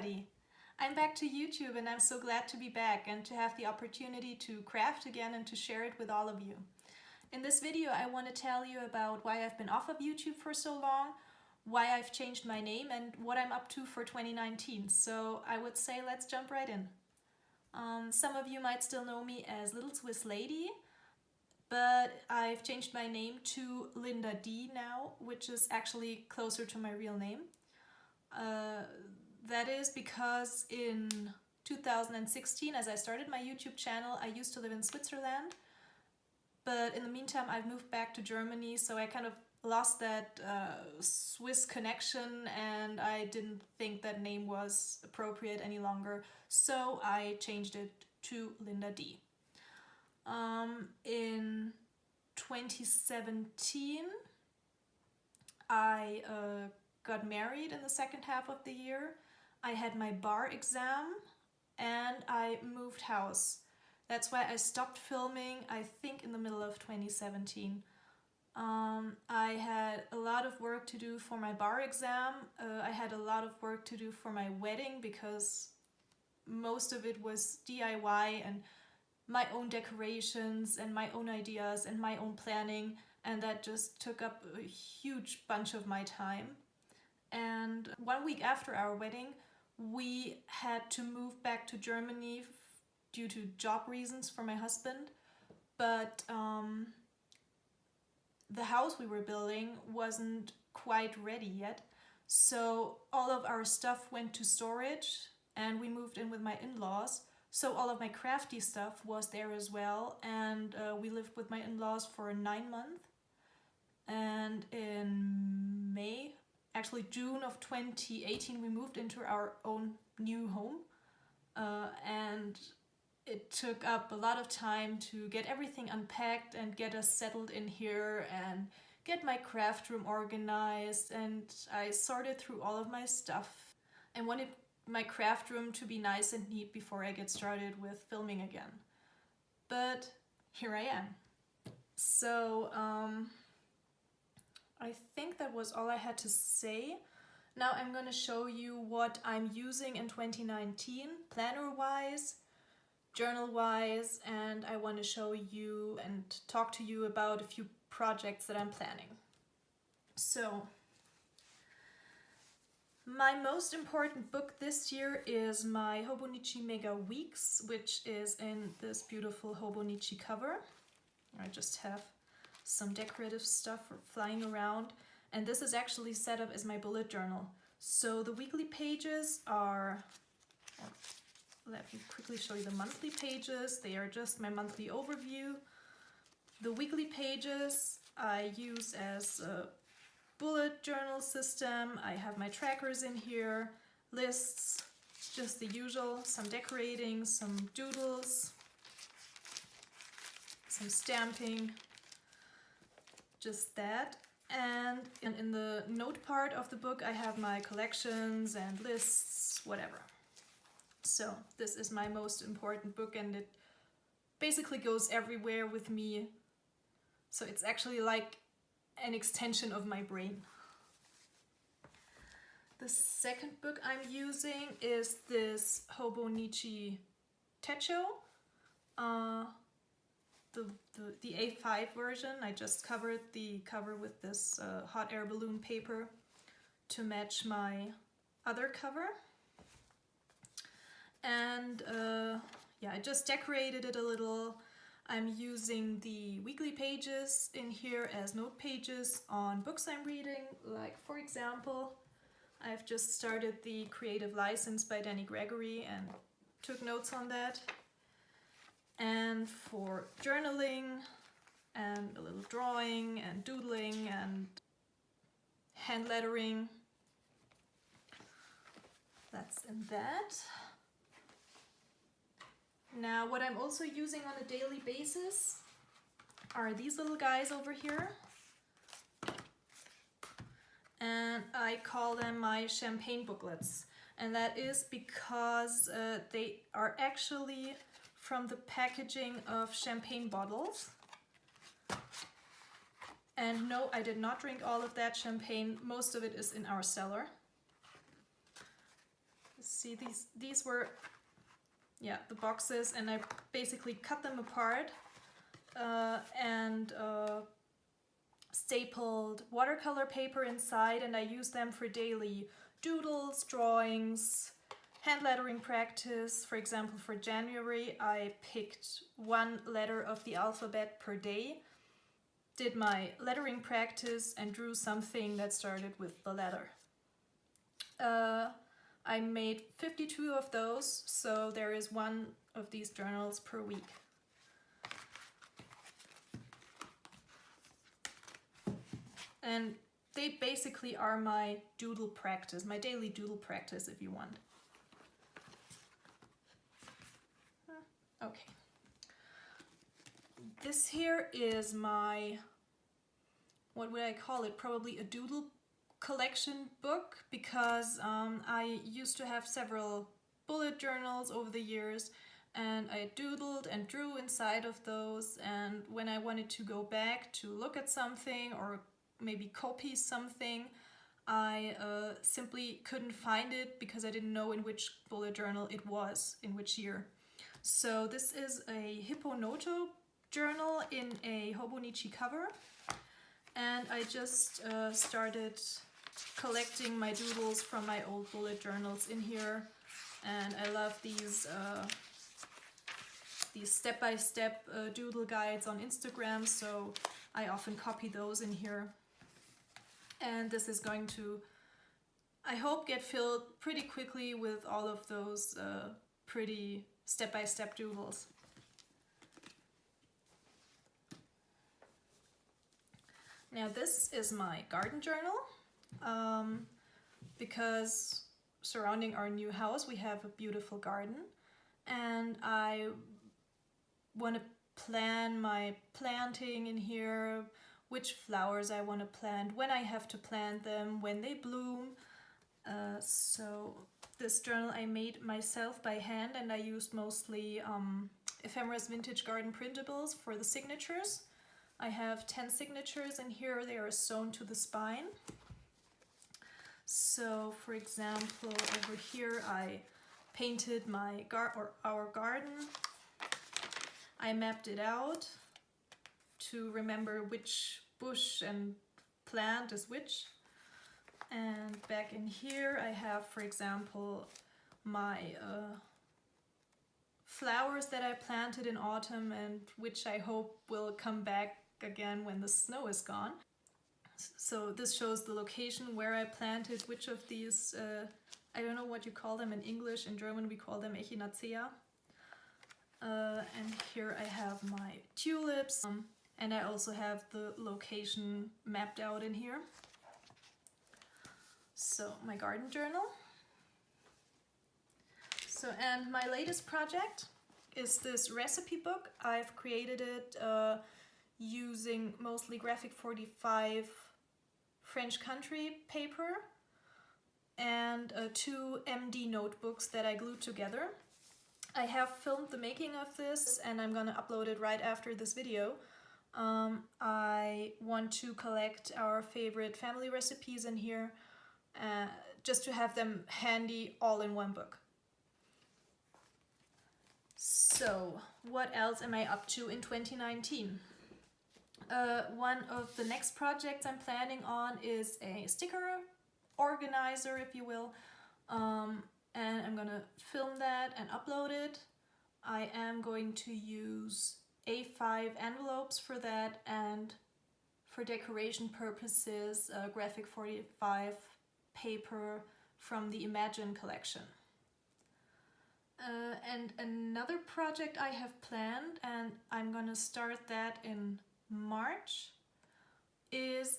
everybody! I'm back to YouTube and I'm so glad to be back and to have the opportunity to craft again and to share it with all of you. In this video I want to tell you about why I've been off of YouTube for so long, why I've changed my name and what I'm up to for 2019. So I would say let's jump right in. Some of you might still know me as Little Swiss Lady, but I've changed my name to Linda D now, which is actually closer to my real name. That is because in 2016, as I started my YouTube channel, I used to live in Switzerland, but in the meantime I've moved back to Germany, so I kind of lost that Swiss connection and I didn't think that name was appropriate any longer, so I changed it to Linda D. In 2017 I got married in the second half of the year. I had my bar exam and I moved house. That's why I stopped filming, I think in the middle of 2017. I had a lot of work to do for my bar exam. I had a lot of work to do for my wedding because most of it was DIY and my own decorations and my own ideas and my own planning, and that just took up a huge bunch of my time. And 1 week after our wedding, we had to move back to Germany due to job reasons for my husband. But the house we were building wasn't quite ready yet. So all of our stuff went to storage and we moved in with my in-laws. So all of my crafty stuff was there as well. And we lived with my in-laws for 9 months. And in June of 2018, we moved into our own new home, and it took up a lot of time to get everything unpacked and get us settled in here and get my craft room organized, and I sorted through all of my stuff. I wanted my craft room to be nice and neat before I get started with filming again. But here I am. So I think that was all I had to say. Now I'm going to show you what I'm using in 2019, planner-wise, journal-wise, and I want to show you and talk to you about a few projects that I'm planning. So, my most important book this year is my Hobonichi Mega Weeks, which is in this beautiful Hobonichi cover. I just have some decorative stuff flying around, and this is actually set up as my bullet journal. So the weekly pages are, let me quickly show you the monthly pages. They are just my monthly overview. The weekly pages I use as a bullet journal system. I have my trackers in here, lists, just the usual, some decorating, some doodles, some stamping, just that. And in the note part of the book I have my collections and lists, whatever. So this is my most important book and it basically goes everywhere with me. So it's actually like an extension of my brain. The second book I'm using is this Hobonichi Techo. The A5 version. I just covered the cover with this hot air balloon paper to match my other cover. And yeah, I just decorated it a little. I'm using the weekly pages in here as note pages on books I'm reading. Like, for example, I've just started The Creative License by Danny Gregory and took notes on that. And for journaling and a little drawing and doodling and hand lettering, that's in that. Now what I'm also using on a daily basis are these little guys over here. And I call them my champagne booklets. And that is because they are actually from the packaging of champagne bottles. And no, I did not drink all of that champagne. Most of it is in our cellar. see, these were, yeah, the boxes, and I basically cut them apart and stapled watercolor paper inside, and I used them for daily doodles, drawings, hand lettering practice. For example, for January, I picked one letter of the alphabet per day, did my lettering practice, and drew something that started with the letter. I made 52 of those, so there is one of these journals per week. And they basically are my doodle practice, my daily doodle practice, if you want. Okay. This here is my, what would I call it? Probably a doodle collection book, because I used to have several bullet journals over the years, and I doodled and drew inside of those, and when I wanted to go back to look at something or maybe copy something, I simply couldn't find it because I didn't know in which bullet journal it was, in which year. So this is a Hipponoto journal in a Hobonichi cover, and I just started collecting my doodles from my old bullet journals in here, and I love these step-by-step doodle guides on Instagram, so I often copy those in here. And this is going to, I hope, get filled pretty quickly with all of those pretty step-by-step doodles. Now this is my garden journal, because surrounding our new house we have a beautiful garden, and I want to plan my planting in here, which flowers I want to plant, when I have to plant them, when they bloom. So this journal I made myself by hand, and I used mostly Ephemera's Vintage Garden printables for the signatures. I have 10 signatures in here. They are sewn to the spine. So for example, over here I painted my our garden. I mapped it out to remember which bush and plant is which. And back in here I have, for example, my flowers that I planted in autumn and which I hope will come back again when the snow is gone. So this shows the location where I planted which of these, I don't know what you call them in English, in German we call them Echinacea. And here I have my tulips, and I also have the location mapped out in here. So my garden journal. So, and my latest project is this recipe book. I've created it using mostly Graphic 45 French country paper and 2 MD notebooks that I glued together. I have filmed the making of this and I'm gonna upload it right after this video. I want to collect our favorite family recipes in here, just to have them handy all in one book. So, what else am I up to in 2019? One of the next projects I'm planning on is a sticker organizer, if you will. And I'm gonna film that and upload it. I am going to use A5 envelopes for that, and for decoration purposes, Graphic 45 paper from the Imagine collection. And another project I have planned, and I'm gonna start that in March, is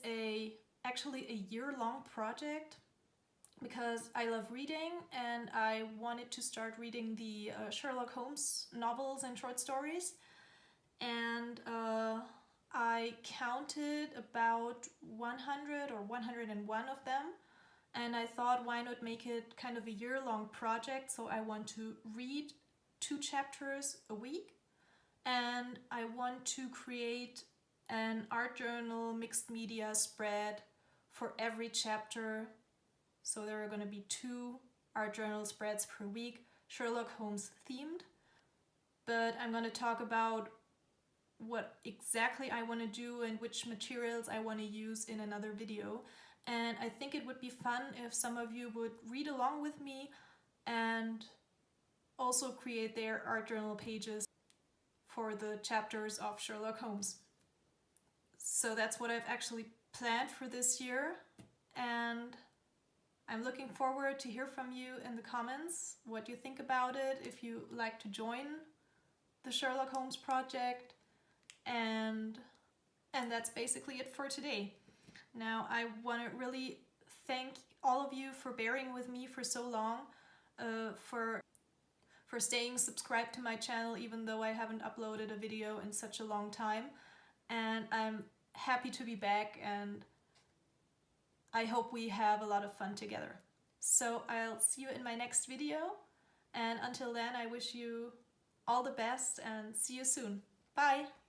actually a year-long project, because I love reading and I wanted to start reading the Sherlock Holmes novels and short stories, and I counted about 100 or 101 of them, and I thought, why not make it kind of a year-long project? So I want to read 2 chapters a week, and I want to create an art journal mixed media spread for every chapter. So there are going to be 2 art journal spreads per week, Sherlock Holmes themed. But I'm going to talk about what exactly I want to do and which materials I want to use in another video. And I think it would be fun if some of you would read along with me and also create their art journal pages for the chapters of Sherlock Holmes. So that's what I've actually planned for this year, and I'm looking forward to hear from you in the comments what you think about it, if you like to join the Sherlock Holmes project, and that's basically it for today. Now I want to really thank all of you for bearing with me for so long, for staying subscribed to my channel even though I haven't uploaded a video in such a long time. And I'm happy to be back, and I hope we have a lot of fun together. So I'll see you in my next video, and until then I wish you all the best and see you soon. Bye!